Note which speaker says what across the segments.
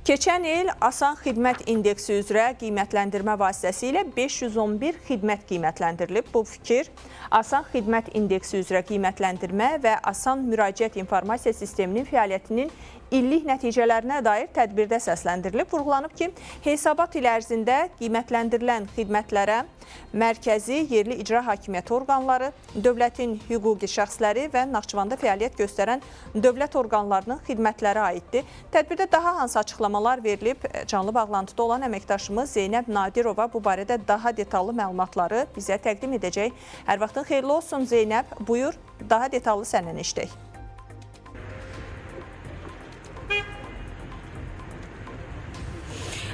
Speaker 1: Keçən il Asan Xidmət İndeksi üzrə qiymətləndirmə vasitəsilə 511 xidmət qiymətləndirilib. Bu fikir Asan Xidmət İndeksi üzrə qiymətləndirmə və Asan Müraciət İnformasiya Sisteminin fəaliyyətinin illik nəticələrinə dair tədbirdə səsləndirilib. Vurğulanıb ki, hesabat il ərzində qiymətləndirilən xidmətlərə mərkəzi, yerli icra hakimiyyəti orqanları, dövlətin hüquqi şəxsləri və Naxçıvanda fəaliyyət göstərən dövlət orqanlarının xidmətləri aiddir. Tədbirdə daha hansı açıqlamalar verilib? Canlı bağlantıda olan əməkdaşımız Zeynəb Nadirova bu barədə daha detallı məlumatları bizə təqdim edəcək. Hər vaxtın xeyirli olsun Zeynəb. Buyur, daha detallı səndən eşidək.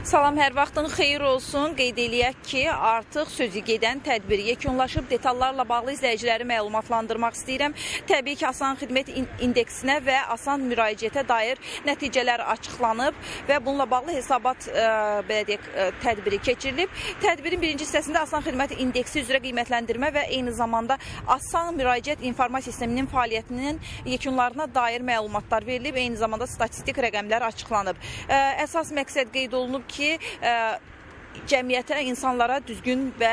Speaker 2: Salam, hər vaxtın xeyir olsun. Qeyd eləyək ki, artıq sözü gedən tədbir yekunlaşıb. Detallarla bağlı izləyiciləri məlumatlandırmaq istəyirəm. Təbii ki, Asan Xidmət İndeksinə və Asan Müraciətə dair nəticələr açıqlanıb və bununla bağlı hesabat tədbiri keçirilib. Tədbirin birinci hissəsində Asan Xidmət İndeksi üzrə qiymətləndirmə və eyni zamanda Asan Müraciət İnformasiya Sisteminin fəaliyyətinin yekunlarına dair məlumatlar verilib. Eyni zamanda statistik rəqəmlər açıqlanıb. Əsas məqsəd qeyd olunub ki, cəmiyyətə, insanlara düzgün və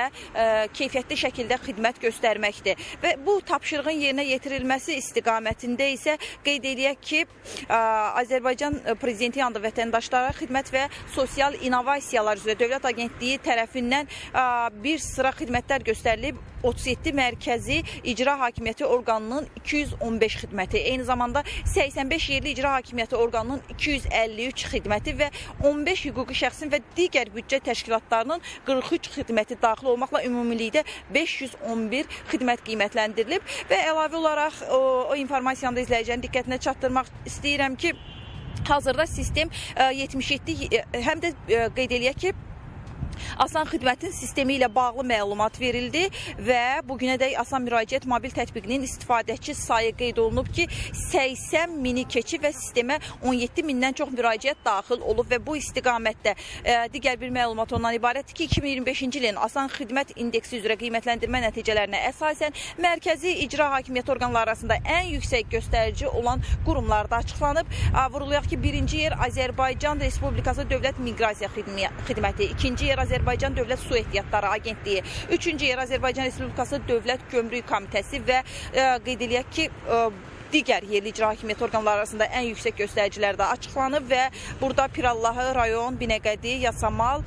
Speaker 2: keyfiyyətli şəkildə xidmət göstərməkdir. Və bu tapşırığın yerinə yetirilməsi istiqamətində isə qeyd eləyək ki, Azərbaycan Prezidenti yanında vətəndaşlara xidmət və sosial innovasiyalar üzrə Dövlət Agentliyi tərəfindən bir sıra xidmətlər göstərilib. 37 mərkəzi icra hakimiyyəti orqanının 215 xidməti, eyni zamanda 85 yerli icra hakimiyyəti orqanının 253 xidməti və 15 hüquqi şəxsin və digər büdcə təşkilatlarının 43 xidməti daxil olmaqla ümumilikdə 511 xidmət qiymətləndirilib və əlavə olaraq o informasiyanı da izləyicilərin diqqətinə çatdırmaq istəyirəm ki, hazırda sistem 77, həm də qeyd eləyək ki, Asan Xidmətin sistemi ilə bağlı məlumat verildi və bugünədək Asan Müraciət mobil tətbiqinin istifadəçi sayı qeyd olunub ki, 80 mini keçib və sistemə 17 mindən çox müraciət daxil olub və bu istiqamətdə digər bir məlumat ondan ibarətdir ki, 2025-ci ilin Asan Xidmət İndeksi üzrə qiymətləndirmə nəticələrinə əsasən mərkəzi icra hakimiyyəti orqanları arasında ən yüksək göstərici olan qurumlarda açıqlanıb. Vurğulayaq ki, birinci yer Azərbaycan Respublikası Dövlət Miqrasiya Xidməti, ikinci yer Azərbaycan Dövlət Su Ehtiyatları Agentliyi, üçüncü yer Azərbaycan Respublikası Dövlət Gömrük Komitəsi və qeyd eləyək ki, digər yerli icra hakimiyyəti orqanları arasında ən yüksək göstəricilər də açıqlanıb və burada Pirallahı rayon, Binəqədi, Yasamal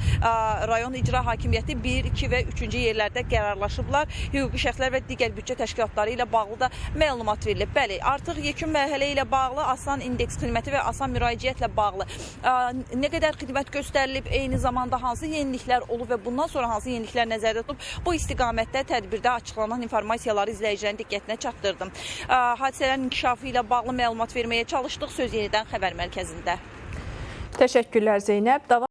Speaker 2: rayon icra hakimiyyəti 1, 2 və 3-cü yerlərdə qərarlaşıblar. Hüquqi şəxslər və digər büdcə təşkilatları ilə bağlı da məlumat verilib. Bəli, artıq yekun mərhələ ilə bağlı Asan İndeks xidməti və Asan Müraciətlə bağlı nə qədər xidmət göstərilib, eyni zamanda hansı yeniliklər olub və bundan sonra hansı yeniliklər nəzərdə tutulub, bu istiqamətdə tədbirdə açıqlanan informasiyaları izləyicilərin diqqətinə çatdırdım. Hadisələrin inkişafı ilə bağlı məlumat verməyə çalışdıq. Söz yenidən xəbər mərkəzində.
Speaker 1: Təşəkkürlər Zeynəb.